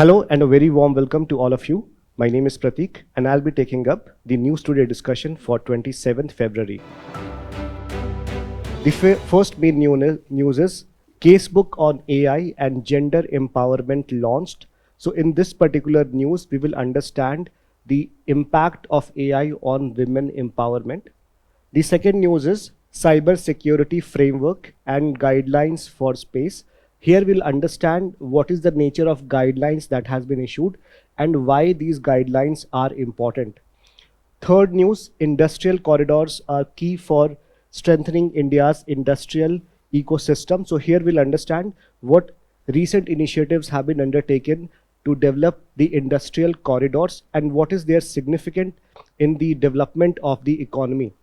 Hello and a very warm welcome to all of you. My name is Pratik and I'll be taking up the News Today discussion for 27th February. The first main news is Casebook on AI and Gender Empowerment launched. So in this particular news, we will understand the impact of AI on women empowerment. The second news is Cyber Security Framework and Guidelines for Space. Here we'll understand what is the nature of guidelines that has been issued and why these guidelines are important. Third news, industrial corridors are key for strengthening India's industrial ecosystem. So here we'll understand what recent initiatives have been undertaken to develop the industrial corridors and what is their significance in the development of the economy.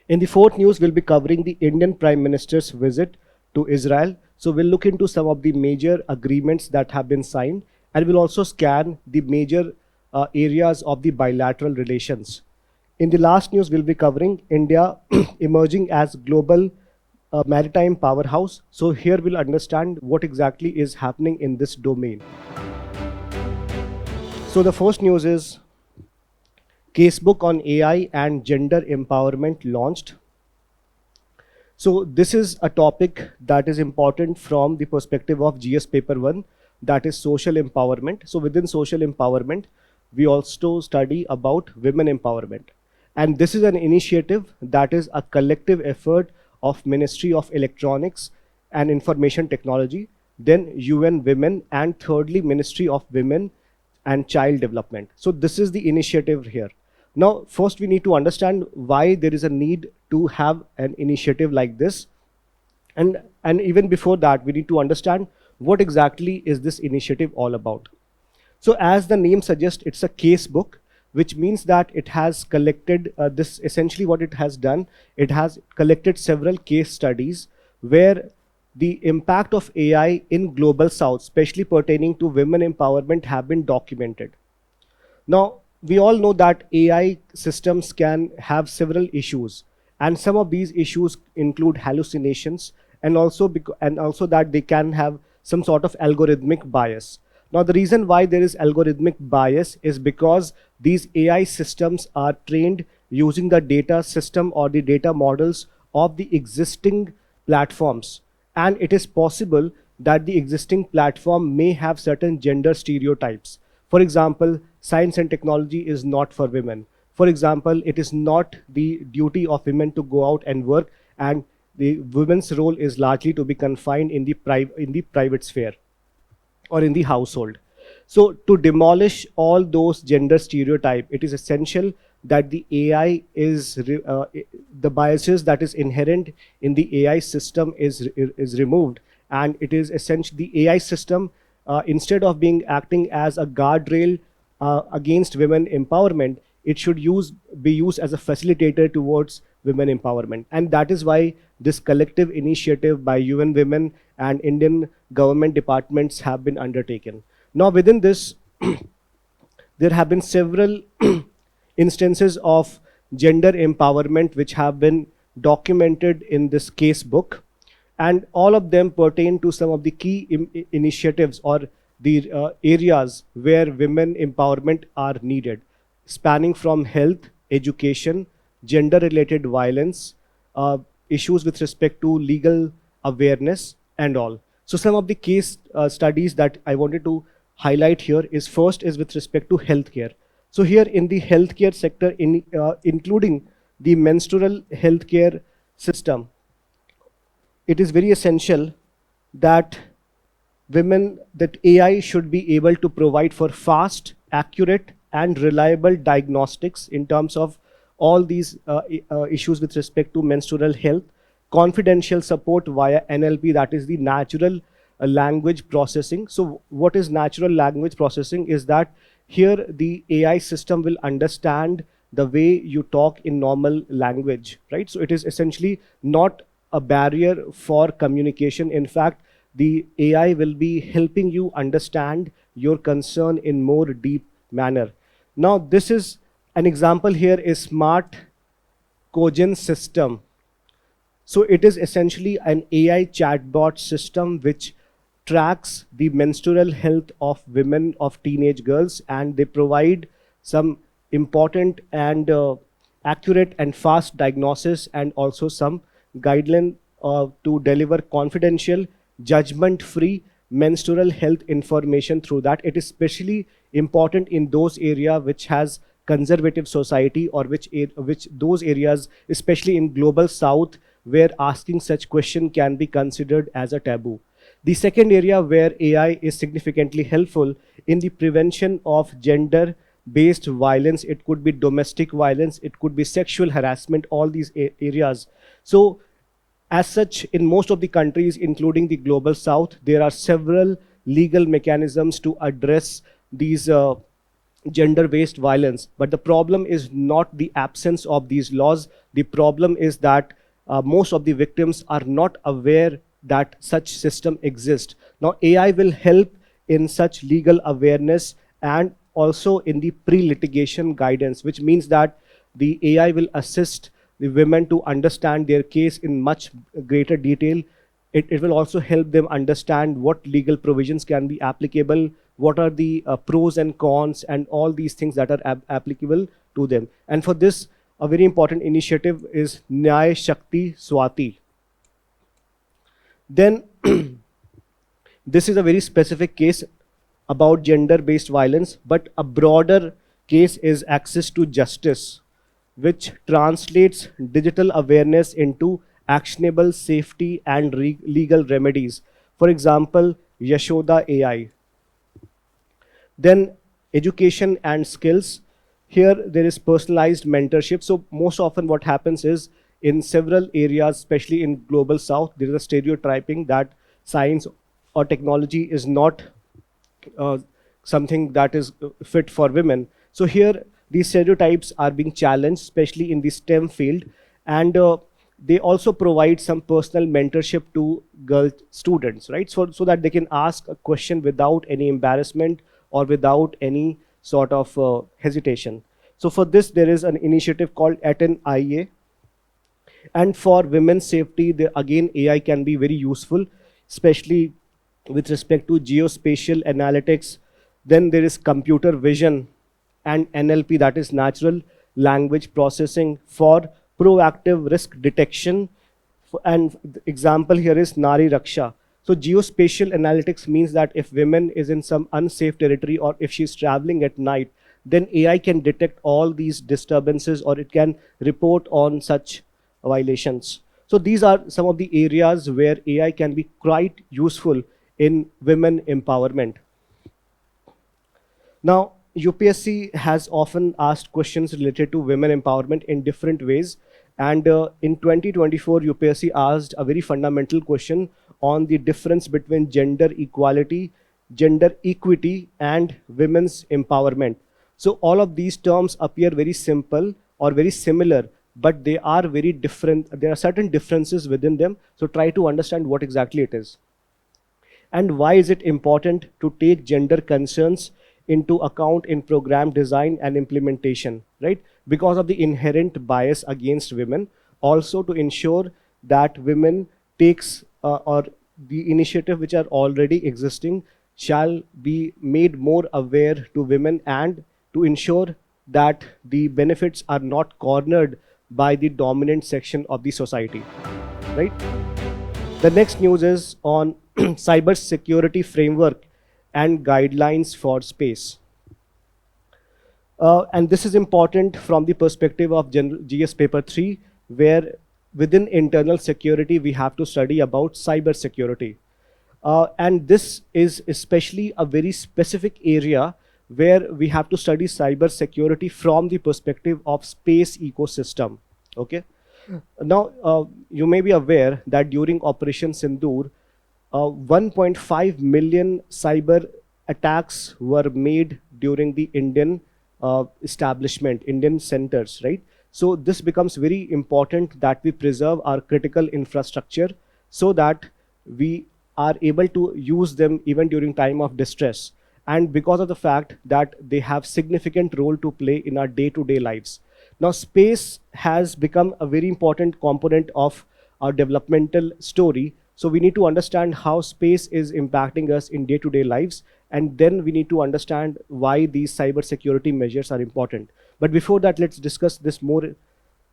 In the fourth news, we'll be covering the Indian Prime Minister's visit to Israel. So we'll look into some of the major agreements that have been signed, and we'll also scan the major areas of the bilateral relations. In the last news, we'll be covering India emerging as global maritime powerhouse. So here we'll understand what exactly is happening in this domain. So the first news is Casebook on AI and Gender Empowerment launched. So this is a topic that is important from the perspective of GS Paper 1, that is social empowerment. So within social empowerment, we also study about women empowerment. And this is an initiative that is a collective effort of Ministry of Electronics and Information Technology, then UN Women, and thirdly, Ministry of Women and Child Development. So this is the initiative here. Now, first we need to understand why there is a need to have an initiative like this. And even before that, we need to understand what exactly is this initiative all about. So as the name suggests, it's a case book, which means that it has collected this, essentially what it has done, it has collected several case studies where the impact of AI in global south, especially pertaining to women empowerment, have been documented. Now, we all know that AI systems can have several issues, and some of these issues include hallucinations and also that they can have some sort of algorithmic bias. Now, the reason why there is algorithmic bias is because these AI systems are trained using the data system or the data models of the existing platforms, and it is possible that the existing platform may have certain gender stereotypes. For example, science and technology is not for women. For example, it is not the duty of women to go out and work, and the women's role is largely to be confined in the private sphere or in the household. So to demolish all those gender stereotypes, it is essential that the AI is the biases that is inherent in the AI system is removed, and it is essentially the AI system, instead of acting as a guardrail against women empowerment, it should be used as a facilitator towards women empowerment. And that is why this collective initiative by UN Women and Indian government departments have been undertaken. Now within this, there have been several instances of gender empowerment which have been documented in this case book, and all of them pertain to some of the key initiatives or the areas where women empowerment are needed, spanning from health, education, gender-related violence, issues with respect to legal awareness and all. So some of the case studies that I wanted to highlight here is first is with respect to healthcare. So here in the healthcare sector, including the menstrual healthcare system, it is very essential that AI should be able to provide for fast, accurate, and reliable diagnostics in terms of all these issues with respect to menstrual health, confidential support via NLP, that is the natural language processing. So what is natural language processing is that here the AI system will understand the way you talk in normal language, right? So it is essentially not a barrier for communication. In fact, the AI will be helping you understand your concern in more deep manner. Now, this is an example here is Smart Cogent system. So it is essentially an AI chatbot system which tracks the menstrual health of women, of teenage girls, and they provide some important and accurate and fast diagnosis, and also some guideline to deliver confidential, judgment-free menstrual health information through that. It is especially important in those area which has conservative society, or which those areas, especially in global south, where asking such question can be considered as a taboo. The second area where AI is significantly helpful in the prevention of gender based violence. It could be domestic violence, it could be sexual harassment, all these areas. So as such, in most of the countries, including the global south, there are several legal mechanisms to address these gender-based violence. But the problem is not the absence of these laws. The problem is that most of the victims are not aware that such system exists. Now, AI will help in such legal awareness and also in the pre-litigation guidance, which means that the AI will assist the women to understand their case in much greater detail. It will also help them understand what legal provisions can be applicable, what are the pros and cons, and all these things that are applicable to them. And for this, a very important initiative is Nyay Shakti Swati. Then, this is a very specific case about gender-based violence, but a broader case is Access to Justice, which translates digital awareness into actionable safety and legal remedies. For example, Yashoda AI. Then education and skills. Here there is personalized mentorship. So most often what happens is, in several areas, especially in global south, there is a stereotyping that science or technology is not something that is fit for women. So here these stereotypes are being challenged, especially in the STEM field, and they also provide some personal mentorship to girl students, right? So that they can ask a question without any embarrassment or without any sort of hesitation. So for this, there is an initiative called Aten IA. And for women's safety, again, AI can be very useful, especially with respect to geospatial analytics. Then there is computer vision and NLP, that is natural language processing, for proactive risk detection. And the example here is Nari Raksha. So geospatial analytics means that if women is in some unsafe territory, or if she's traveling at night, then AI can detect all these disturbances, or it can report on such violations. So these are some of the areas where AI can be quite useful in women empowerment. Now, UPSC has often asked questions related to women empowerment in different ways. And in 2024, UPSC asked a very fundamental question on the difference between gender equality, gender equity, and women's empowerment. So all of these terms appear very simple or very similar, but they are very different. There are certain differences within them. So try to understand what exactly it is. And why is it important to take gender concerns into account in program design and implementation, right? Because of the inherent bias against women, also to ensure that women takes or the initiative which are already existing shall be made more aware to women, and to ensure that the benefits are not cornered by the dominant section of the society, right? The next news is on cyber security framework and guidelines for space. And this is important from the perspective of GS paper 3, where within internal security, we have to study about cyber security. And this is especially a very specific area where we have to study cyber security from the perspective of space ecosystem, okay? Now, you may be aware that during Operation Sindoor, 1.5 million cyber attacks were made during the Indian establishment, Indian centers, right? So this becomes very important that we preserve our critical infrastructure so that we are able to use them even during time of distress. And because of the fact that they have significant role to play in our day-to-day lives. Now, space has become a very important component of our developmental story. So we need to understand how space is impacting us in day-to-day lives, and then we need to understand why these cybersecurity measures are important. But before that, let's discuss this more.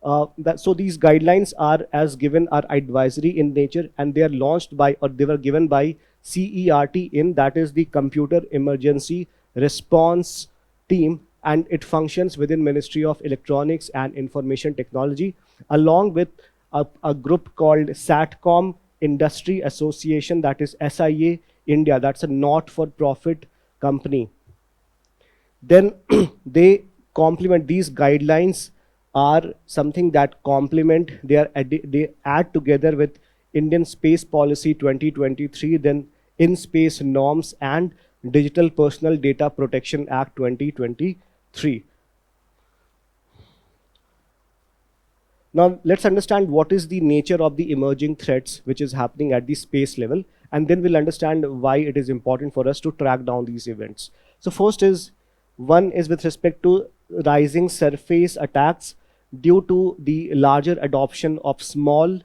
So these guidelines are as given are advisory in nature, and they are launched by, or they were given by CERT in, that is the Computer Emergency Response Team, and it functions within Ministry of Electronics and Information Technology, along with a group called SATCOM Industry Association, that is SIA India, that's a not-for-profit company. Then they complement, these guidelines are something that complement, they add together with Indian Space Policy 2023, then In-Space Norms and Digital Personal Data Protection Act 2023. Now, let's understand what is the nature of the emerging threats which is happening at the space level, and then we'll understand why it is important for us to track down these events. So first is, one is with respect to rising surface attacks due to the larger adoption of small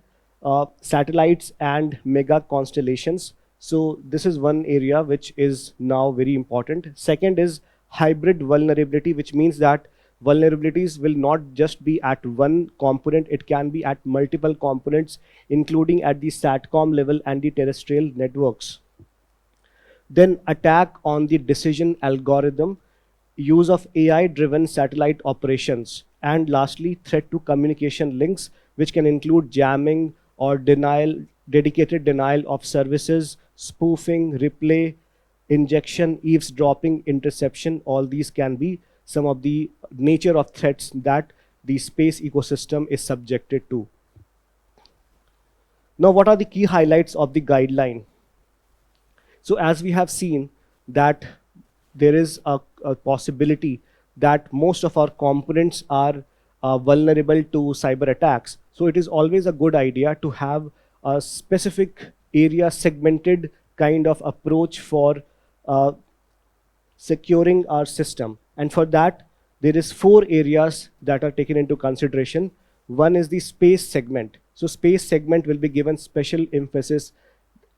satellites and mega constellations. So this is one area which is now very important. Second is hybrid vulnerability, which means that vulnerabilities will not just be at one component, it can be at multiple components, including at the SATCOM level and the terrestrial networks. Then attack on the decision algorithm, use of AI-driven satellite operations, and lastly, threat to communication links, which can include jamming or dedicated denial of services, spoofing, replay, injection, eavesdropping, interception. All these can be some of the nature of threats that the space ecosystem is subjected to. Now, what are the key highlights of the guideline? So as we have seen that there is a possibility that most of our components are vulnerable to cyber attacks. So it is always a good idea to have a specific area segmented kind of approach for securing our system. And for that, there is 4 areas that are taken into consideration. One is the space segment. So space segment will be given special emphasis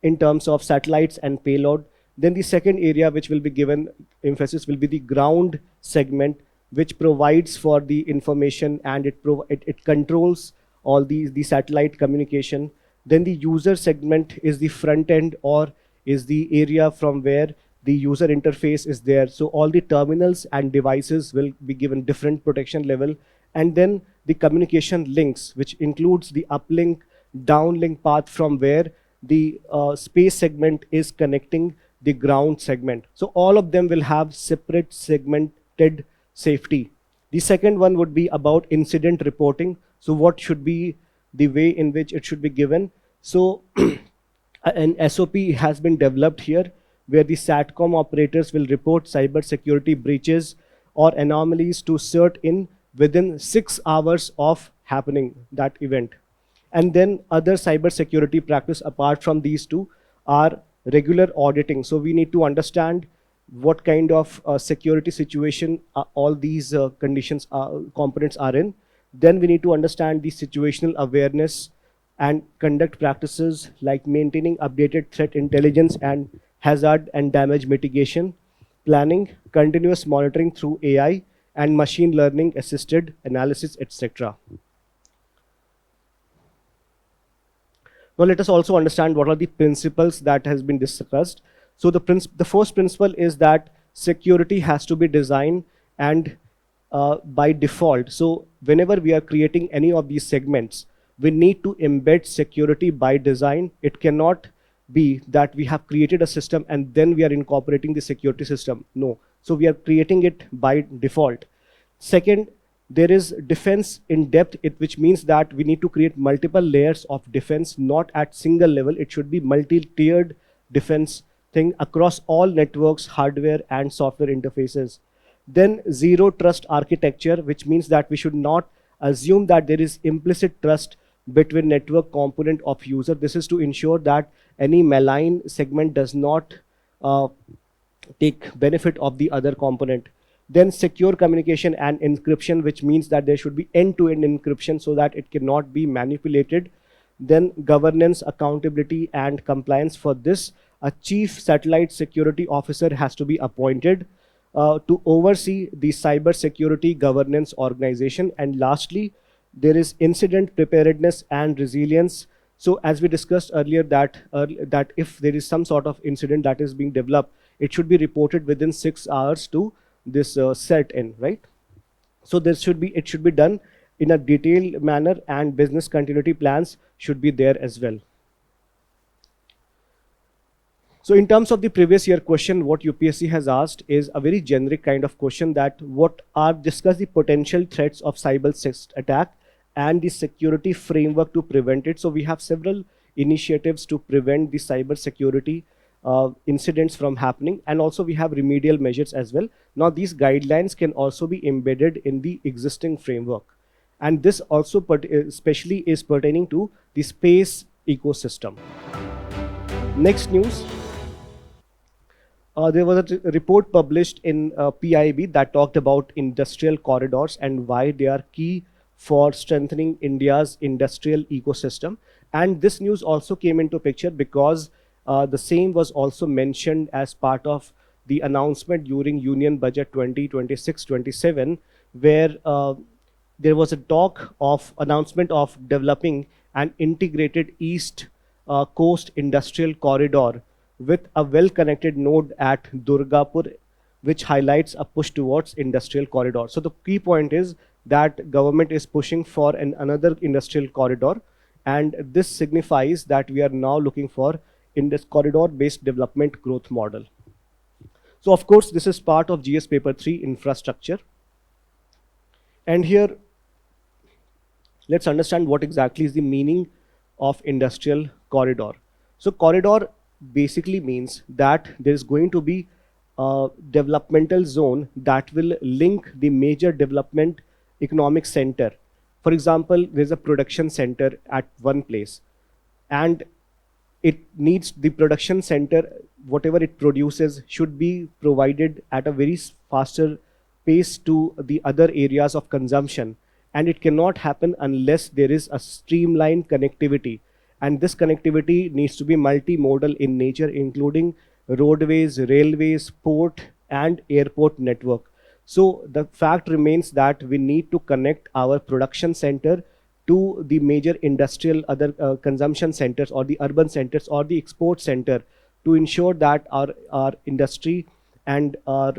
in terms of satellites and payload. Then the second area which will be given emphasis will be the ground segment, which provides for the information and it controls all the satellite communication. Then the user segment is the front end, or is the area from where the user interface is there. So all the terminals and devices will be given different protection level. And then the communication links, which includes the uplink, downlink path from where the space segment is connecting the ground segment. So all of them will have separate segmented safety. The second one would be about incident reporting. So what should be the way in which it should be given? So an SOP has been developed here, where the SATCOM operators will report cybersecurity breaches or anomalies to CERT-in within 6 hours of happening that event. And then other cybersecurity practice apart from these two are regular auditing. So we need to understand what kind of security situation all these conditions components are in. Then we need to understand the situational awareness and conduct practices like maintaining updated threat intelligence and hazard and damage mitigation, planning, continuous monitoring through AI, and machine learning assisted analysis, etc. Now let us also understand what are the principles that has been discussed. So the first principle is that security has to be designed and by default. So whenever we are creating any of these segments, we need to embed security by design. It cannot be that we have created a system and then we are incorporating the security system. No. So we are creating it by default. Second, there is defense in depth, which means that we need to create multiple layers of defense, not at single level. It should be multi-tiered defense thing across all networks, hardware, and software interfaces. Then zero trust architecture, which means that we should not assume that there is implicit trust between network component of user. This is to ensure that any malign segment does not take benefit of the other component. Then secure communication and encryption, which means that there should be end-to-end encryption so that it cannot be manipulated. Then governance, accountability, and compliance. For this, a chief satellite security officer has to be appointed to oversee the cyber security governance organization. And lastly, there is incident preparedness and resilience. So as we discussed earlier that if there is some sort of incident that is being developed, it should be reported within 6 hours to this set in, right? So it should be done in a detailed manner, and business continuity plans should be there as well. So in terms of the previous year question, what UPSC has asked is a very generic kind of question, that discuss the potential threats of cyber attack and the security framework to prevent it. So we have several initiatives to prevent the cyber security incidents from happening, and also we have remedial measures as well. Now these guidelines can also be embedded in the existing framework, and this also especially is pertaining to the space ecosystem. Next news. There was a report published in PIB that talked about industrial corridors and why they are key for strengthening India's industrial ecosystem. And this news also came into picture because the same was also mentioned as part of the announcement during Union Budget 2026-27, where there was a talk of announcement of developing an integrated East Coast industrial corridor with a well-connected node at Durgapur, which highlights a push towards industrial corridor. So the key point is that government is pushing for another industrial corridor, and this signifies that we are now looking for in this corridor-based development growth model. So of course, this is part of GS Paper 3 infrastructure. And here, let's understand what exactly is the meaning of industrial corridor. So corridor basically means that there is going to be a developmental zone that will link the major development economic center. For example, there's a production center at one place, and it needs the production center, whatever it produces should be provided at a very faster pace to the other areas of consumption, and it cannot happen unless there is a streamlined connectivity. And this connectivity needs to be multimodal in nature, including roadways, railways, port, and airport network. So the fact remains that we need to connect our production center to the major industrial other consumption centers, or the urban centers, or the export center, to ensure that our industry and our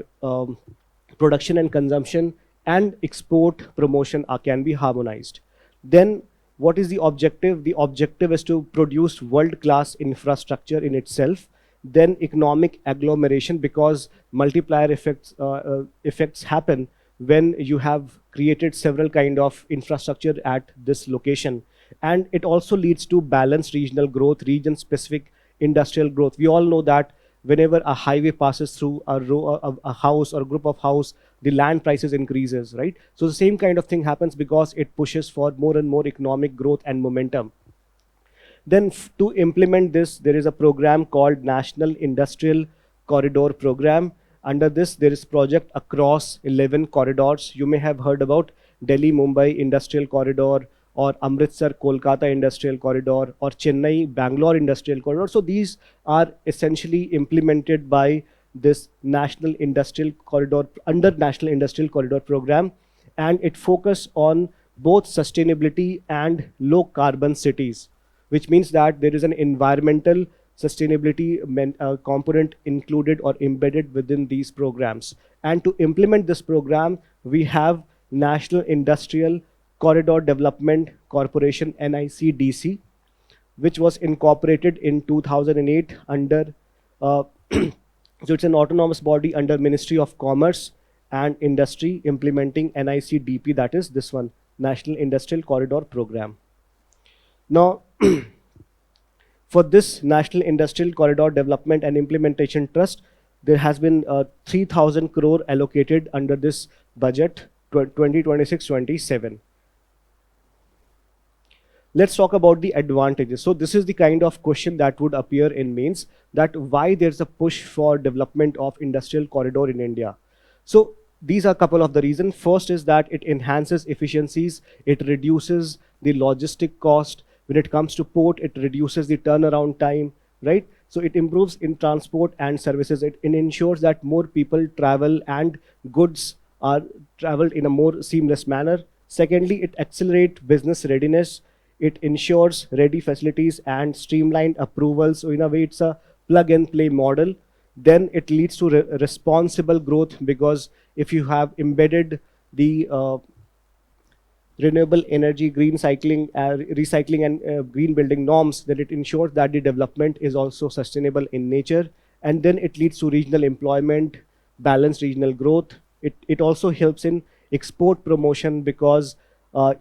production and consumption and export promotion can be harmonized. Then what is the objective? The objective is to produce world-class infrastructure in itself, then economic agglomeration, because multiplier effects happen when you have created several kind of infrastructure at this location. And it also leads to balanced regional growth, region-specific industrial growth. We all know that whenever a highway passes through a house or a group of house, the land prices increases, right? So the same kind of thing happens because it pushes for more and more economic growth and momentum. Then to implement this, there is a program called National Industrial Corridor Program. Under this, there is project across 11 corridors. You may have heard about Delhi-Mumbai Industrial Corridor, or Amritsar-Kolkata Industrial Corridor, or Chennai-Bangalore Industrial Corridor. So these are essentially implemented by this National Industrial Corridor, under National Industrial Corridor Program, and it focuses on both sustainability and low carbon cities, which means that there is an environmental sustainability component included or embedded within these programs. And to implement this program, we have National Industrial Corridor Development Corporation, NICDC, which was incorporated in 2008 under so it's an autonomous body under Ministry of Commerce and Industry, implementing NICDP, that is this one, National Industrial Corridor Program. Now, for this National Industrial Corridor Development and Implementation Trust, there has been 3,000 crore allocated under this budget 2026-27. Let's talk about the advantages. So this is the kind of question that would appear in mains, that why there's a push for development of industrial corridor in India. So these are a couple of the reasons. First is that it enhances efficiencies, it reduces the logistic cost, When it comes to port, it reduces the turnaround time, right? So it improves in transport and services. It ensures that more people travel and goods are traveled in a more seamless manner. Secondly, it accelerates business readiness. It ensures ready facilities and streamlined approvals. So in a way, it's a plug and play model. Then it leads to responsible growth, because if you have embedded the renewable energy, green cycling, recycling, and green building norms, then it ensures that the development is also sustainable in nature. And then it leads to regional employment, balanced regional growth. It also helps in export promotion, because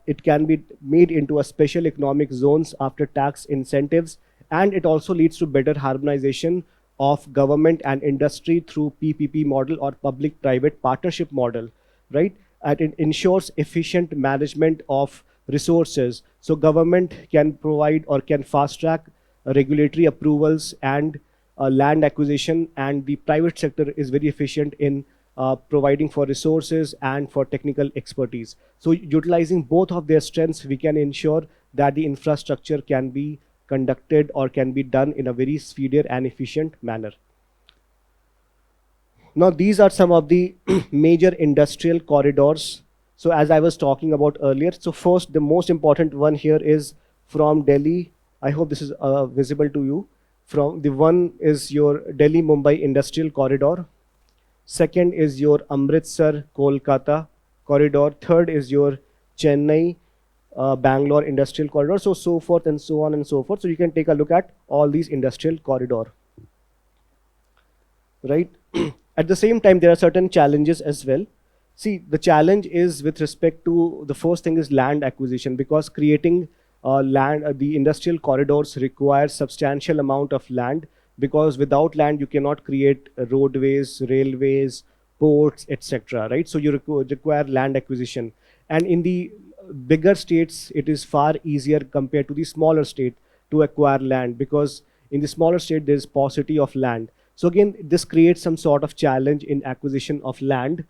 it can be made into a special economic zones after tax incentives. And it also leads to better harmonization of government and industry through PPP model or public-private partnership model, right? And it ensures efficient management of resources. So government can provide or can fast track regulatory approvals and land acquisition, and the private sector is very efficient in providing for resources and for technical expertise. So utilizing both of their strengths, we can ensure that the infrastructure can be conducted or can be done in a very speedier and efficient manner. Now, these are some of the major industrial corridors. So as I was talking about earlier, so first, the most important one here is from Delhi. I hope this is visible to you. From the one is your Delhi Mumbai industrial corridor. Second is your Amritsar Kolkata corridor. Third is your Chennai Bangalore industrial corridor. So forth and so on and so forth. So you can take a look at all these industrial corridor, right? At the same time, there are certain challenges as well. See, the challenge is with respect to the first thing is land acquisition, because creating the industrial corridors requires substantial amount of land, because without land you cannot create roadways, railways, ports, etc. Right? So you require land acquisition, and in the bigger states it is far easier compared to the smaller state to acquire land, because in the smaller state there is paucity of land. So again, this creates some sort of challenge in acquisition of land,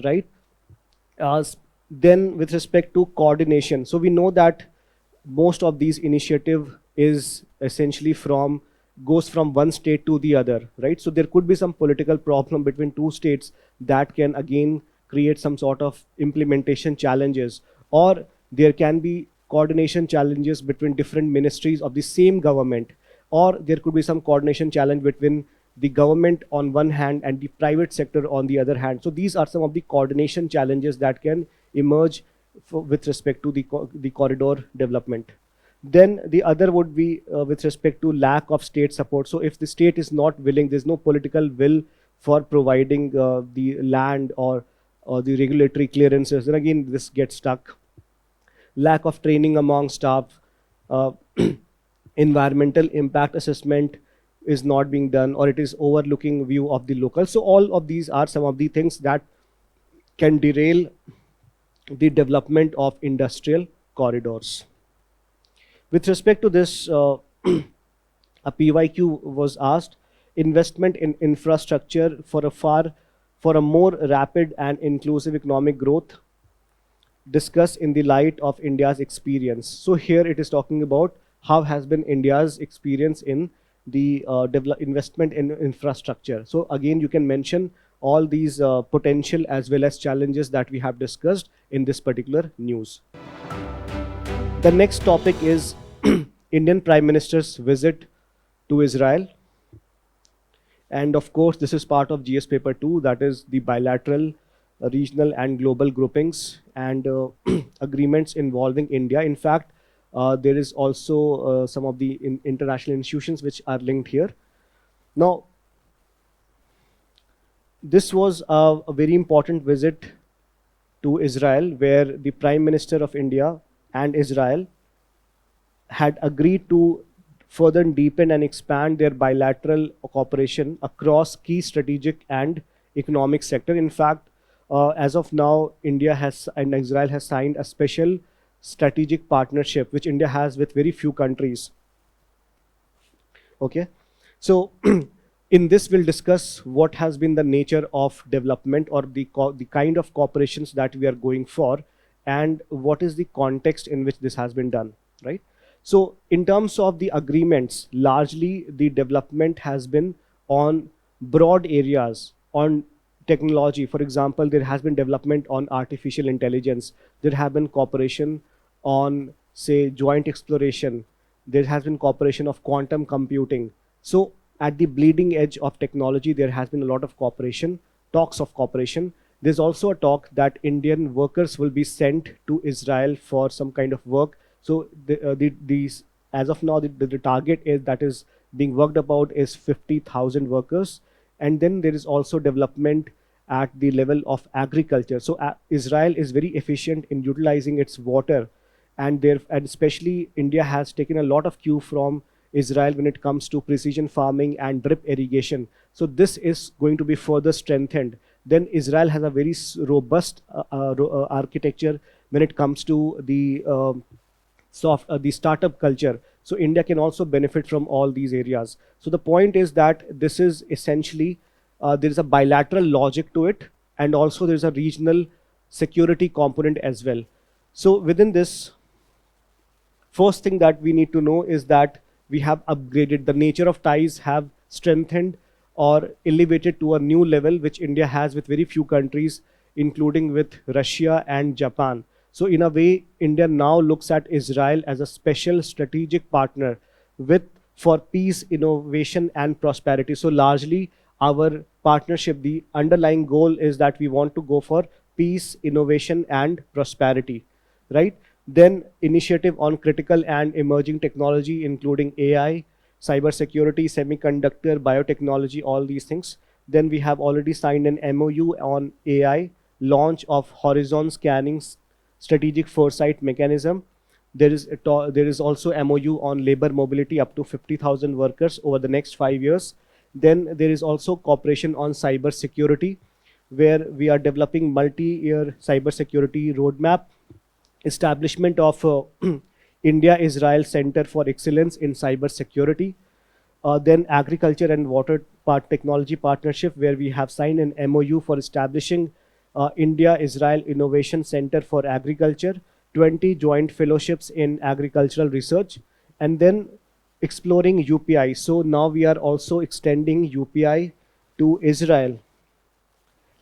right? Then with respect to coordination, so we know that most of these initiative is essentially goes from one state to the other, right? So there could be some political problem between two states that can again create some sort of implementation challenges, or there can be coordination challenges between different ministries of the same government, or there could be some coordination challenge between the government on one hand and the private sector on the other hand. So these are some of the coordination challenges that can emerge with respect to the corridor development. Then the other would be with respect to lack of state support. So if the state is not willing, there's no political will for providing the land or the regulatory clearances, then again this gets stuck. Lack of training among staff, environmental impact assessment is not being done, or it is overlooking view of the local. So all of these are some of the things that can derail the development of industrial corridors. With respect to this, a PYQ was asked, investment in infrastructure for a more rapid and inclusive economic growth, discussed in the light of India's experience. So here it is talking about how has been India's experience in the investment in infrastructure. So again, you can mention all these potential as well as challenges that we have discussed in this particular news. The next topic is Indian Prime Minister's visit to Israel. And of course, this is part of GS paper 2, that is the bilateral, regional and global groupings and agreements involving India. In fact, there is also some of the international institutions which are linked here. Now, this was a very important visit to Israel, where the Prime Minister of India and Israel had agreed to further deepen and expand their bilateral cooperation across key strategic and economic sector. In fact, as of now, India and Israel has signed a special strategic partnership which India has with very few countries. Okay, so in this we'll discuss what has been the nature of development or the kind of cooperations that we are going for, and what is the context in which this has been done, right? So in terms of the agreements, largely the development has been on broad areas, on technology. For example, there has been development on artificial intelligence. There have been cooperation on, say, joint exploration. There has been cooperation of quantum computing. So at the bleeding edge of technology, there has been a lot of cooperation, talks of cooperation. There's also a talk that Indian workers will be sent to Israel for some kind of work. So these, as of now, the target is that is being worked about is 50,000 workers. And then there is also development at the level of agriculture. So Israel is very efficient in utilizing its water, and there, and especially India has taken a lot of cue from Israel when it comes to precision farming and drip irrigation. So this is going to be further strengthened. Then Israel has a very robust architecture when it comes to the the startup culture. So India can also benefit from all these areas. So the point is that this is essentially there is a bilateral logic to it, and also there is a regional security component as well. So within this, first thing that we need to know is that we have upgraded the nature of ties, have strengthened or elevated to a new level, which India has with very few countries, including with Russia and Japan. So in a way, India now looks at Israel as a special strategic partner with for peace, innovation, and prosperity. So largely, our partnership, the underlying goal is that we want to go for peace, innovation, and prosperity, right? Then initiative on critical and emerging technology, including AI, cybersecurity, semiconductor, biotechnology, all these things. Then we have already signed an MOU on AI, launch of horizon scanning strategic foresight mechanism. There is also MOU on labor mobility up to 50,000 workers over the next 5 years. Then there is also cooperation on cyber security, where we are developing multi-year cyber security roadmap, establishment of India-Israel Center for Excellence in Cyber Security. Then agriculture and water technology partnership, where we have signed an MOU for establishing India-Israel Innovation Center for Agriculture, 20 joint fellowships in agricultural research, and then exploring UPI. So now we are also extending UPI to Israel.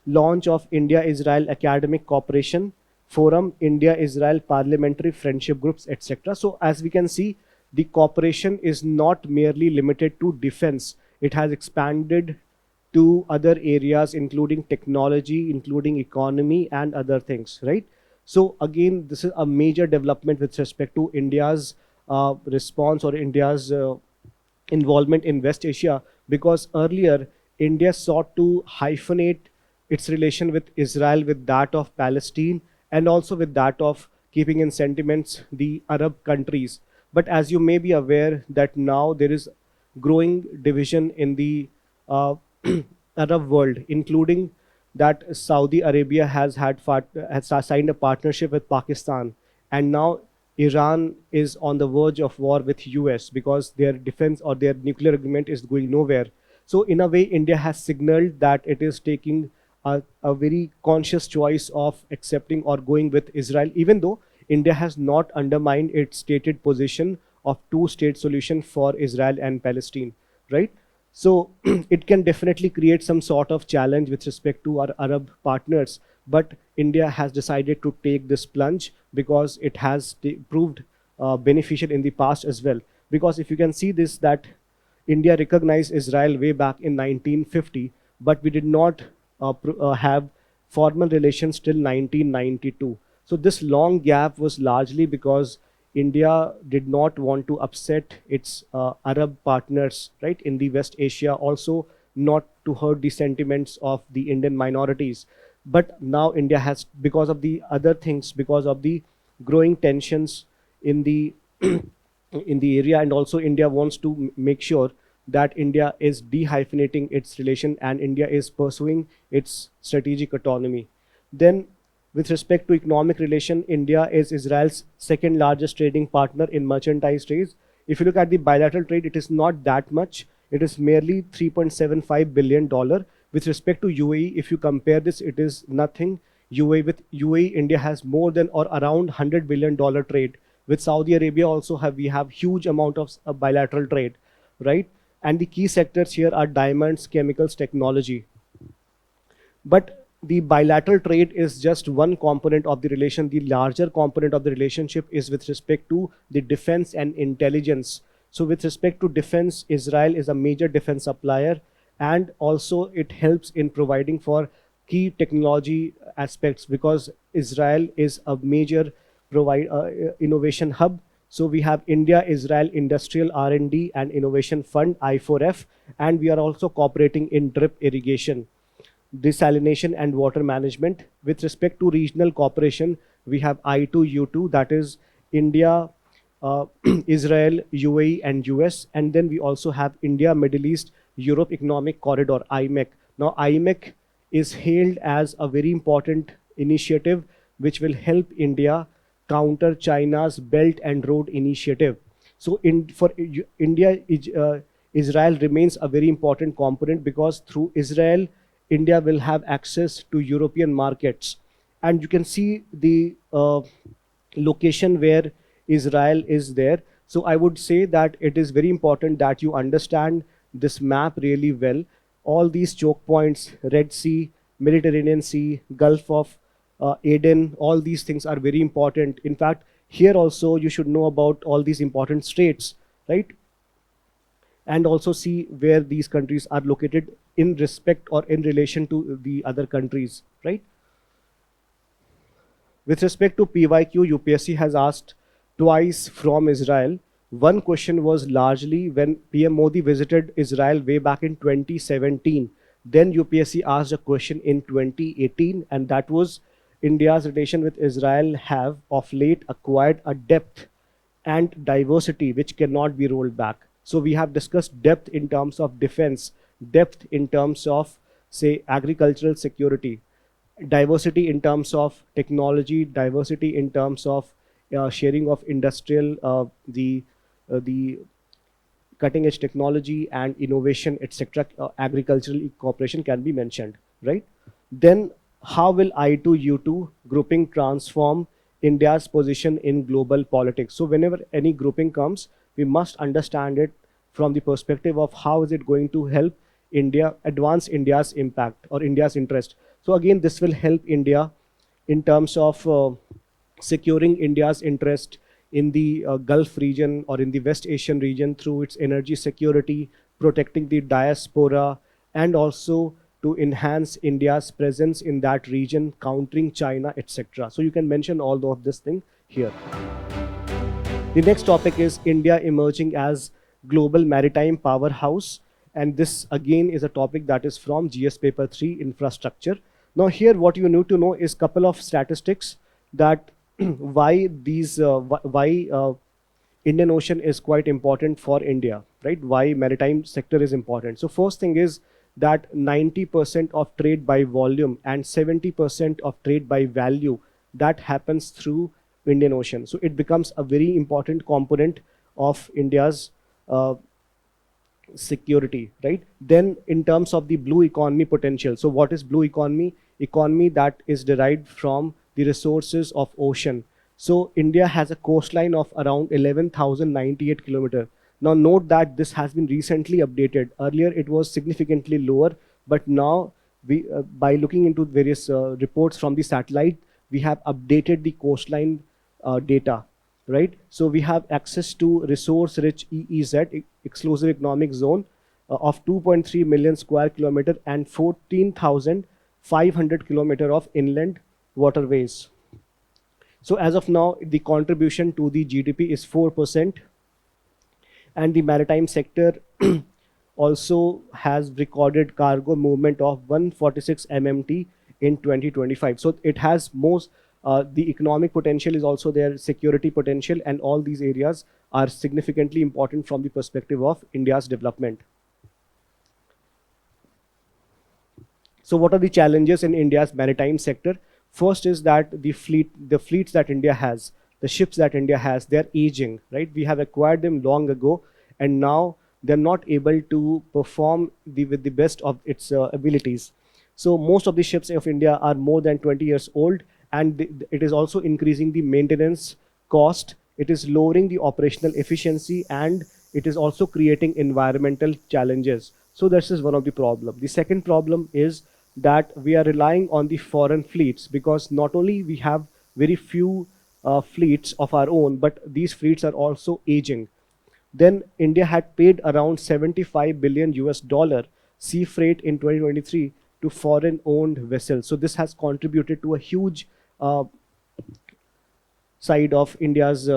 Launch of India-Israel Academic Cooperation Forum, India-Israel Parliamentary Friendship Groups, etc. So as we can see, the cooperation is not merely limited to defense. It has expanded to other areas, including technology, including economy, and other things, right? So again, this is a major development with respect to India's response or India's involvement in West Asia, because earlier India sought to hyphenate its relation with Israel with that of Palestine, and also with that of keeping in sentiments the Arab countries. But as you may be aware that now there is growing division in the Arab world, including that Saudi Arabia has signed a partnership with Pakistan, and now Iran is on the verge of war with US because their defense or their nuclear agreement is going nowhere. So in a way, India has signaled that it is taking a very conscious choice of accepting or going with Israel, even though India has not undermined its stated position of two-state solution for Israel and Palestine, right? So it can definitely create some sort of challenge with respect to our Arab partners, but India has decided to take this plunge because it has proved beneficial in the past as well. Because if you can see this, that India recognized Israel way back in 1950, but we did not have formal relations till 1992. So this long gap was largely because India did not want to upset its Arab partners, right, in the West Asia, also not to hurt the sentiments of the Indian minorities. But now India has, because of the other things, because of the growing tensions in the in the area, and also India wants to make sure that India is dehyphenating its relation and India is pursuing its strategic autonomy. Then with respect to economic relation, India is Israel's second largest trading partner in merchandise trades. If you look at the bilateral trade, it is not that much. It is merely $3.75 billion. With respect to UAE, if you compare this, it is nothing. With UAE, India has more than or around $100 billion trade With Saudi Arabia also we have huge amount of bilateral trade, right? And the key sectors here are diamonds, chemicals, technology. But the bilateral trade is just one component of the relation. The larger component of the relationship is with respect to the defense and intelligence. So with respect to defense, Israel is a major defense supplier, and also it helps in providing for key technology aspects, because Israel is a major innovation hub. So we have India Israel Industrial R&D and Innovation Fund, I4F, and we are also cooperating in drip irrigation, desalination and water management. With respect to regional cooperation, we have I2U2, that is India, Israel, UAE and US, and then we also have India, Middle East, Europe Economic Corridor, IMEC. Now IMEC is hailed as a very important initiative which will help India counter China's Belt and Road Initiative. So for India, Israel remains a very important component, because through Israel, India will have access to European markets. And you can see the location where Israel is there. So I would say that it is very important that you understand this map really well. All these choke points, Red Sea, Mediterranean Sea, Gulf of Aden, all these things are very important. In fact, here also you should know about all these important straits, right? And also see where these countries are located in respect or in relation to the other countries, right? With respect to PYQ, UPSC has asked twice from Israel. One question was largely when PM Modi visited Israel way back in 2017. Then UPSC asked a question in 2018, and that was India's relation with Israel have of late acquired a depth and diversity which cannot be rolled back. So we have discussed depth in terms of defense, depth in terms of, say, agricultural security, diversity in terms of technology, diversity in terms of sharing of industrial, the cutting edge technology and innovation, etc. Agricultural cooperation can be mentioned, right? Then how will I2U2 grouping transform India's position in global politics? So whenever any grouping comes, we must understand it from the perspective of how is it going to help India advance India's impact or India's interest. So again, this will help India in terms of securing India's interest in the Gulf region or in the West Asian region through its energy security, protecting the diaspora, and also to enhance India's presence in that region, countering China, etc. So you can mention all of this thing here. The next topic is India emerging as global maritime powerhouse. And this again is a topic that is from GS paper 3, infrastructure. Now here what you need to know is couple of statistics that why Indian Ocean is quite important for India, right? Why maritime sector is important. So first thing is that 90% of trade by volume and 70% of trade by value, that happens through Indian Ocean. So it becomes a very important component of India's security, right? Then in terms of the blue economy potential. So what is blue economy? Economy that is derived from the resources of ocean. So India has a coastline of around 11,098 kilometers. Now note that this has been recently updated. Earlier it was significantly lower, but now we, by looking into various reports from the satellite, we have updated the coastline data, right? So we have access to resource-rich EEZ, exclusive economic zone, of 2.3 million square kilometer and 14,500 kilometer of inland waterways. So as of now, the contribution to the GDP is 4%. And the maritime sector also has recorded cargo movement of 146 MMT in 2025. So it has most, the economic potential is also there, security potential, and all these areas are significantly important from the perspective of India's development. So what are the challenges in India's maritime sector? First is that the fleets that India has, the ships that India has, they're aging, right? We have acquired them long ago, and now they're not able to perform with the best of its abilities. So most of the ships of India are more than 20 years old, and it is also increasing the maintenance cost it is lowering the operational efficiency, and it is also creating environmental challenges. So this is one of the problem. The second problem is that we are relying on the foreign fleets, because not only we have very few fleets of our own, but these fleets are also aging. Then India had paid around 75 billion US dollar sea freight in 2023 to foreign owned vessels. So this has contributed to a huge uh, side of India's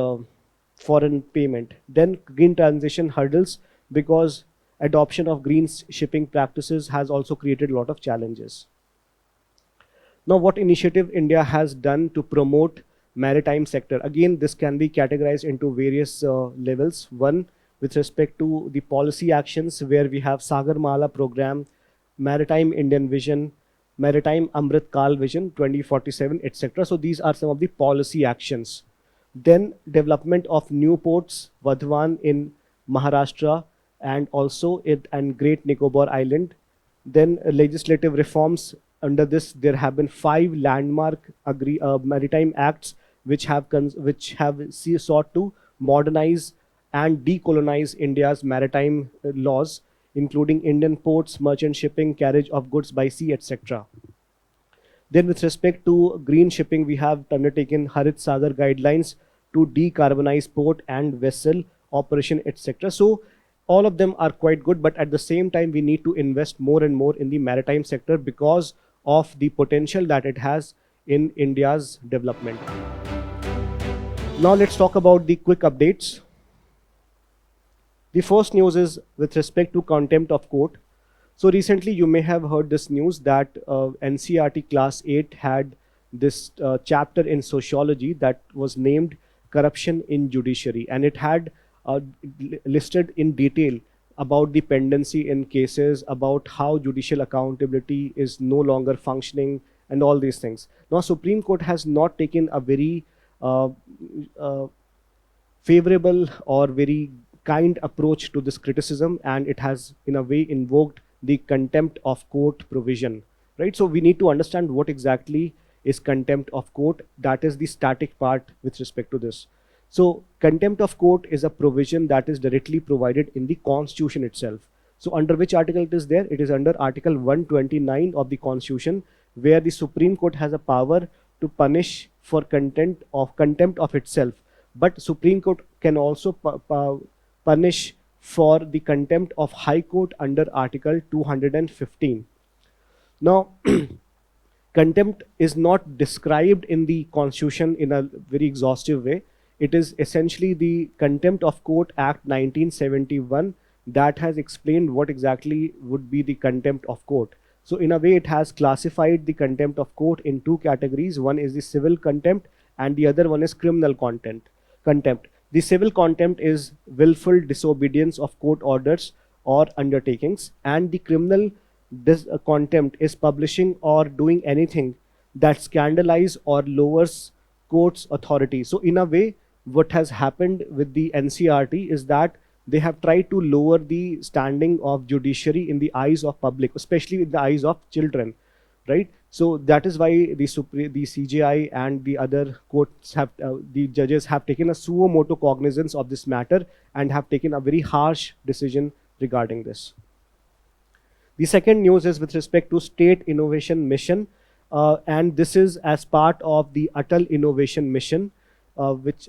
foreign payment. Then green transition hurdles, because adoption of green shipping practices has also created a lot of challenges. Now, what initiative India has done to promote maritime sector? Again, this can be categorized into various levels. One, with respect to the policy actions, where we have Sagarmala program, Maritime Indian Vision, Maritime Amrit Kal Vision 2047, etc. So these are some of the policy actions. Then development of new ports, Vadhavan in Maharashtra, and also it and Great Nicobar Island. Then legislative reforms. Under this, there have been 5 landmark maritime acts which have sought to modernize and decolonize India's maritime laws, including Indian ports, merchant shipping, carriage of goods by sea, etc. Then, with respect to green shipping, we have undertaken Harit Sagar guidelines to decarbonize port and vessel operation, etc. So, all of them are quite good, but at the same time, we need to invest more and more in the maritime sector because of the potential that it has in India's development. Now, let's talk about the quick updates. The first news is with respect to contempt of court. So recently, you may have heard this news that NCERT Class 8 had this chapter in sociology that was named Corruption in Judiciary, and it had listed in detail about the pendency in cases, about how judicial accountability is no longer functioning, and all these things. Now, Supreme Court has not taken a very favorable or very kind approach to this criticism, and it has in a way invoked the contempt of court provision, right? So we need to understand what exactly is contempt of court. That is the static part with respect to this. So contempt of court is a provision that is directly provided in the Constitution itself. So under which article it is there? It is under Article 129 of the Constitution, where the Supreme Court has a power to punish for contempt of itself. But Supreme Court can also punish for the contempt of High Court under Article 215. Now, contempt is not described in the Constitution in a very exhaustive way. It is essentially the Contempt of Court Act 1971 that has explained what exactly would be the contempt of court. So in a way, it has classified the contempt of court in 2 categories. One is the civil contempt and the other one is criminal contempt. The civil contempt is willful disobedience of court orders or undertakings, and the criminal contempt is publishing or doing anything that scandalizes or lowers court's authority. So in a way, what has happened with the NCERT is that they have tried to lower the standing of judiciary in the eyes of public, especially in the eyes of children, right? So that is why the CJI and the other courts have, the judges have taken a suo motu cognizance of this matter and have taken a very harsh decision regarding this. The second news is with respect to State Innovation Mission, and this is as part of the Atal Innovation Mission, which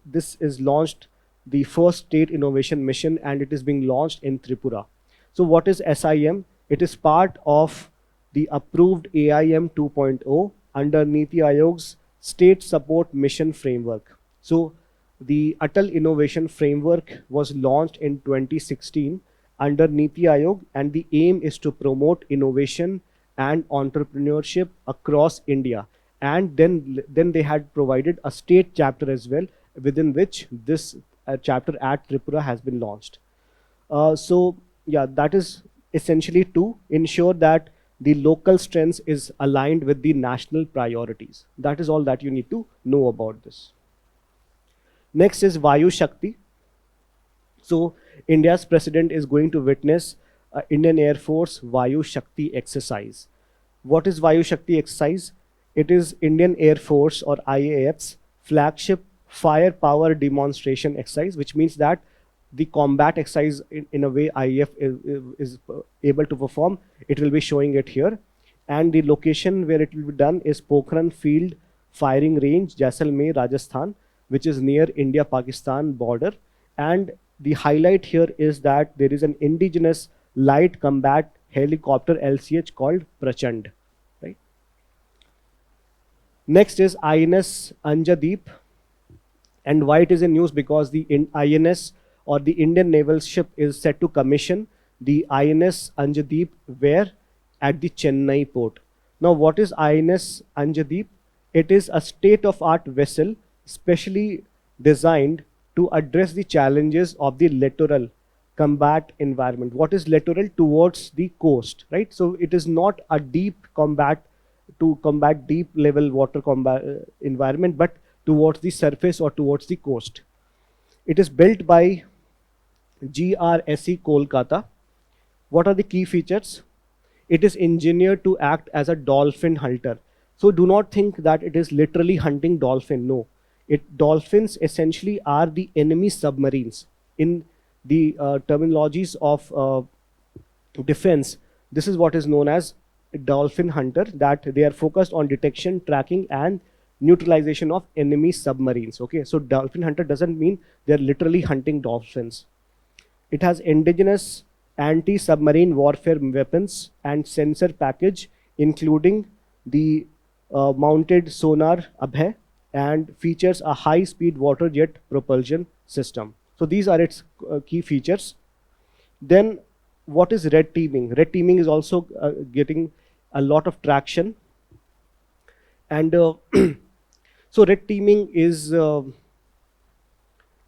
this is launched the first State Innovation Mission, and it is being launched in Tripura. So what is SIM? It is part of the approved AIM 2.0 under Niti Aayog's State Support Mission Framework. So the Atal Innovation Framework was launched in 2016 under Niti Aayog, and the aim is to promote innovation and entrepreneurship across India. And then they had provided a state chapter as well, within which this chapter at Tripura has been launched. So yeah, that is essentially to ensure that the local strengths is aligned with the national priorities. That is all that you need to know about this. Next is Vayu Shakti. So India's president is going to witness Indian Air Force Vayu Shakti exercise. What is Vayu Shakti exercise? It is Indian Air Force or IAF's flagship firepower demonstration exercise, which means that the combat exercise in a way IAF is able to perform. It will be showing it here. And the location where it will be done is Pokhran Field Firing Range, Jaisalmer, Rajasthan, which is near India-Pakistan border. And the highlight here is that there is an indigenous light combat helicopter LCH called Prachand. Right? Next is INS Anjadeep. And why it is in news? Because the INS or the Indian naval ship is set to commission the INS Anjadeep where? At the Chennai port. Now what is INS Anjadeep? It is a state-of-art vessel specially designed to address the challenges of the littoral combat environment. What is littoral? Towards the coast, right? So it is not a deep combat to combat deep level water combat environment, but towards the surface or towards the coast. It is built by GRSE Kolkata. What are the key features? It is engineered to act as a dolphin hunter. So do not think that it is literally hunting dolphin. No, dolphins essentially are the enemy submarines. In the terminologies of defense, this is what is known as a dolphin hunter, that they are focused on detection, tracking, and neutralization of enemy submarines. Okay, so dolphin hunter doesn't mean they're literally hunting dolphins. It has indigenous anti-submarine warfare weapons and sensor package, including the mounted sonar Abhay, and features a high-speed water jet propulsion system. So these are its key features. Then what is red teaming? Red teaming is also getting a lot of traction. And so red teaming is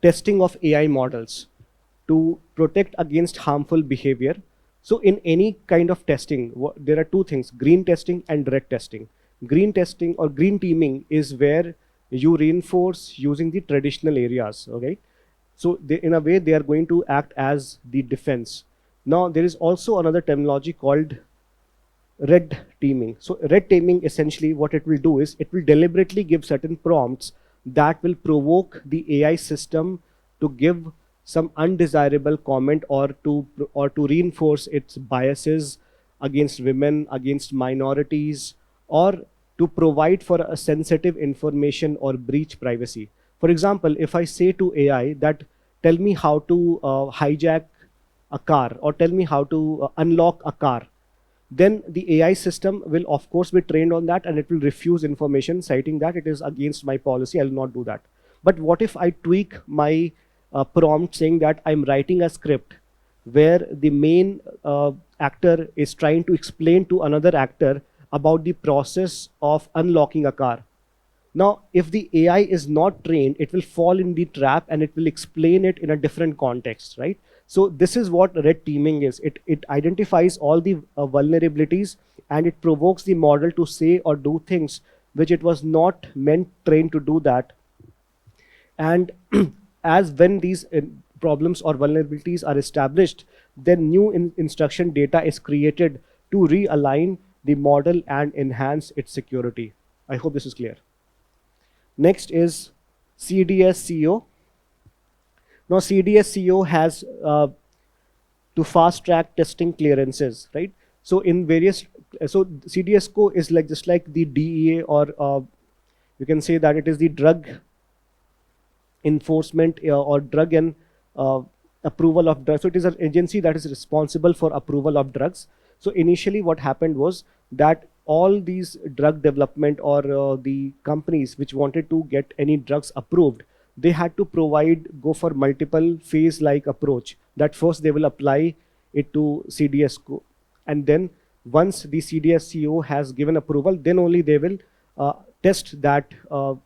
testing of AI models to protect against harmful behavior. So in any kind of testing, there are two things: green testing and red testing. Green testing or green teaming is where you reinforce using the traditional areas. Okay, so in a way they are going to act as the defense. Now there is also another terminology called red teaming. So red teaming, essentially what it will do is it will deliberately give certain prompts that will provoke the AI system to give some undesirable comment or to reinforce its biases against women, against minorities, or to provide for a sensitive information or breach privacy. For example, if I say to AI that tell me how to hijack a car, or tell me how to unlock a car, then the AI system will of course be trained on that, and it will refuse information citing that it is against my policy, I will not do that. But what if I tweak my prompt saying that I'm writing a script where the main actor is trying to explain to another actor about the process of unlocking a car. Now, if the AI is not trained, it will fall in the trap and it will explain it in a different context, right? So this is what red teaming is. It identifies all the vulnerabilities and it provokes the model to say or do things which it was not meant trained to do that. And as when these problems or vulnerabilities are established, then new instruction data is created to realign the model and enhance its security. I hope this is clear. Next is CDS-CO. Now CDS-CO has to fast track testing clearances, right? So in various, so CDS-CO is like just like the DEA, or you can say that it is the drug enforcement or drug and approval of drugs. So it is an agency that is responsible for approval of drugs. So initially what happened was that all these drug development or the companies which wanted to get any drugs approved, they had to go for multiple phase like approach. That first they will apply it to CDS-CO, and then once the CDS-CO has given approval, then only they will test that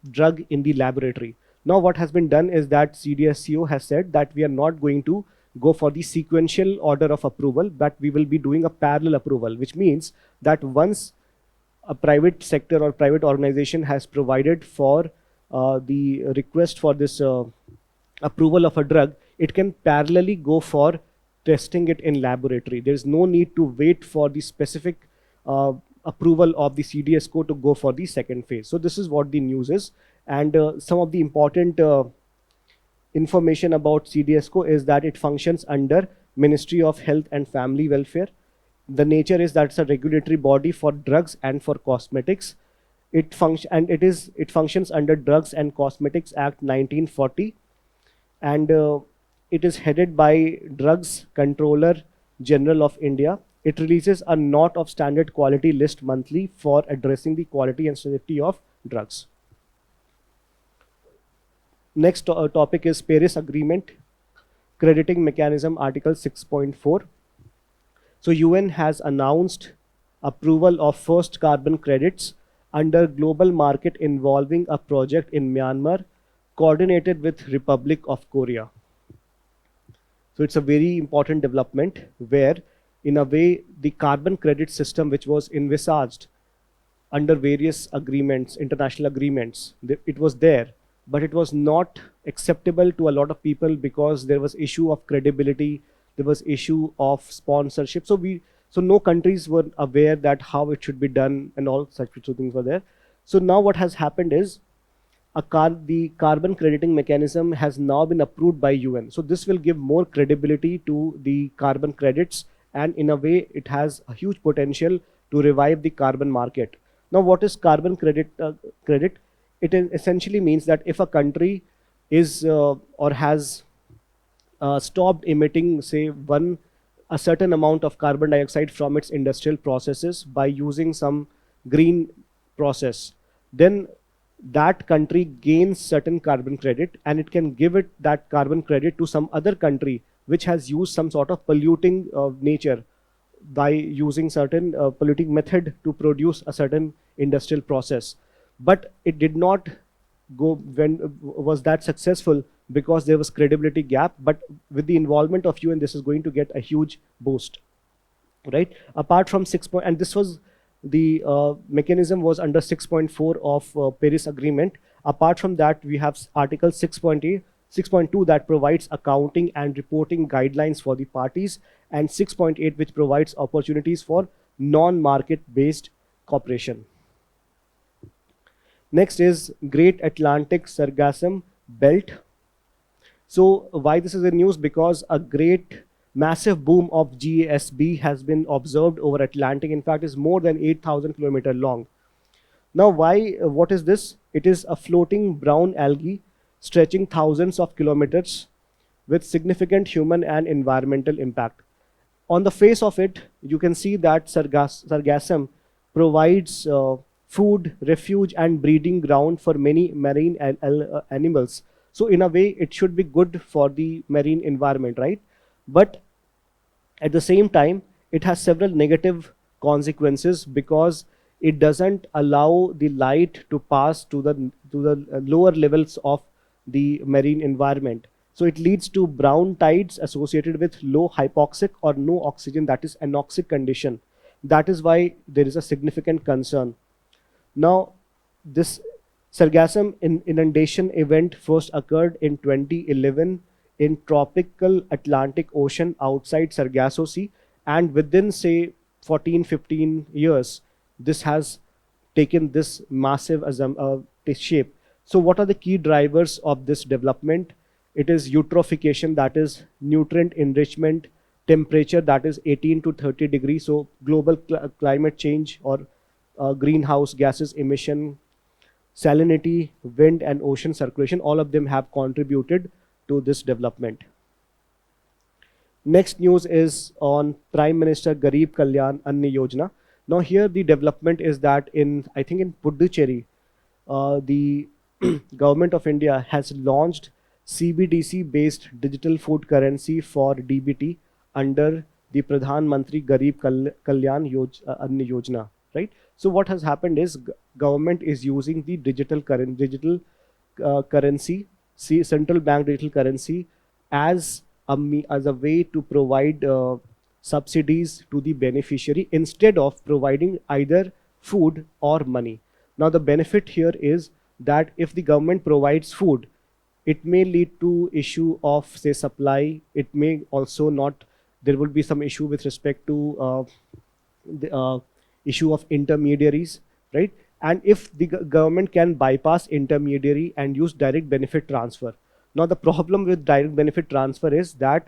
drug in the laboratory. Now what has been done is that CDS-CO has said that we are not going to go for the sequential order of approval, but we will be doing a parallel approval, which means that once a private sector or private organization has provided for the request for this approval of a drug, it can parallelly go for testing it in laboratory. There is no need to wait for the specific approval of the CDS-CO to go for the second phase. So this is what the news is. And some of the important information about CDSCO is that it functions under Ministry of Health and Family Welfare. The nature is that it's a regulatory body for drugs and for cosmetics. It functions under Drugs and Cosmetics Act 1940, and it is headed by Drugs Controller General of India. It releases a Not of Standard Quality list monthly for addressing the quality and safety of drugs. Next topic is Paris Agreement, Crediting Mechanism, Article 6.4. So UN has announced approval of first carbon credits under global market involving a project in Myanmar coordinated with Republic of Korea. So it's a very important development where, in a way, the carbon credit system, which was envisaged under various agreements, international agreements, it was there, but it was not acceptable to a lot of people because there was issue of credibility, there was issue of sponsorship. So no countries were aware that how it should be done, and all such things were there. So now what has happened is the carbon crediting mechanism has now been approved by UN. So this will give more credibility to the carbon credits, and in a way it has a huge potential to revive the carbon market. Now what is carbon credit? It essentially means that if a country is or has stopped emitting, say, a certain amount of carbon dioxide from its industrial processes by using some green process, then that country gains certain carbon credit, and it can give that carbon credit to some other country which has used some sort of polluting nature by using certain polluting method to produce a certain industrial process. But it did not was that successful because there was credibility gap. But with the involvement of UN, this is going to get a huge boost, right? Apart from and this was the mechanism was under 6.4 of Paris Agreement. Apart from that, we have Article 6.2 that provides accounting and reporting guidelines for the parties, and 6.8 which provides opportunities for non-market based cooperation. Next is Great Atlantic Sargassum Belt. So why this is in news? Because a massive boom of GASB has been observed over Atlantic. In fact, is more than 8,000 kilometers long. Now what is this? It is a floating brown algae stretching thousands of kilometers with significant human and environmental impact. On the face of it, you can see that sargassum provides food, refuge, and breeding ground for many marine animals. So in a way, it should be good for the marine environment, right? But at the same time, it has several negative consequences because it doesn't allow the light to pass to the lower levels of the marine environment. So it leads to brown tides associated with low hypoxic or no oxygen, that is anoxic condition. That is why there is a significant concern. Now, this sargassum inundation event first occurred in 2011 in tropical Atlantic Ocean outside Sargasso Sea, and within, say, 14-15 years, this has taken this massive shape. So what are the key drivers of this development? It is eutrophication, that is nutrient enrichment, temperature, that is 18 to 30 degrees, so global climate change or greenhouse gases emission, salinity, wind and ocean circulation, all of them have contributed to this development. Next news is on Prime Minister Garib Kalyan Anna Yojana. Now here the development is that I think in Puducherry, the government of India has launched CBDC based digital food currency for DBT under the Pradhan Mantri Garib Kalyan Anna Yojana, right? So what has happened is government is using the digital currency, central bank digital currency, as a way to provide subsidies to the beneficiary instead of providing either food or money. Now the benefit here is that if the government provides food, it may lead to issue of, say, supply. It may also not. There will be some issue with respect to the issue of intermediaries, right? and if the government can bypass intermediary and use direct benefit transfer. Now the problem with direct benefit transfer is that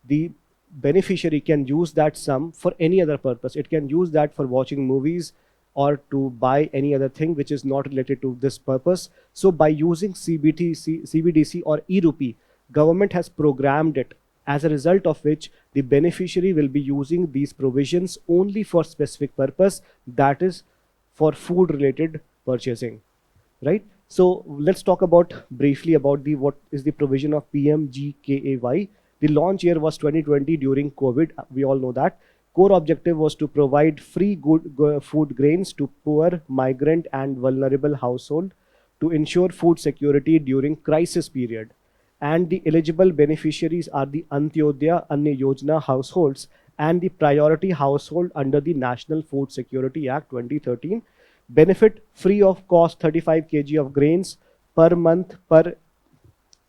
the beneficiary can use that sum for any other purpose. It can use that for watching movies or to buy any other thing which is not related to this purpose. So by using CBDC or e-rupee, government has programmed it, as a result of which the beneficiary will be using these provisions only for specific purpose, that is for food related purchasing, right? So let's talk about briefly about the what is the provision of PMGKAY. The launch year was 2020 during COVID. We all know that. Core objective was to provide free food grains to poor, migrant and vulnerable household to ensure food security during crisis period. And the eligible beneficiaries are the Antyodaya Anna Yojana households and the priority household under the National Food Security Act 2013. Benefit free of cost 35 kg of grains per month per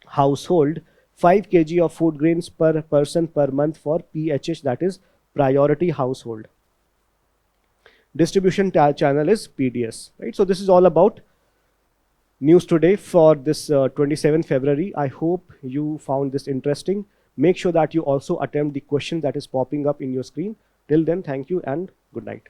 household, 5 kg of food grains per person per month for PHH, that is priority household. Distribution channel is PDS, right? So this is all about news today for this 27th February. I hope you found this interesting. Make sure that you also attempt the question that is popping up in your screen. Till then, thank you and good night.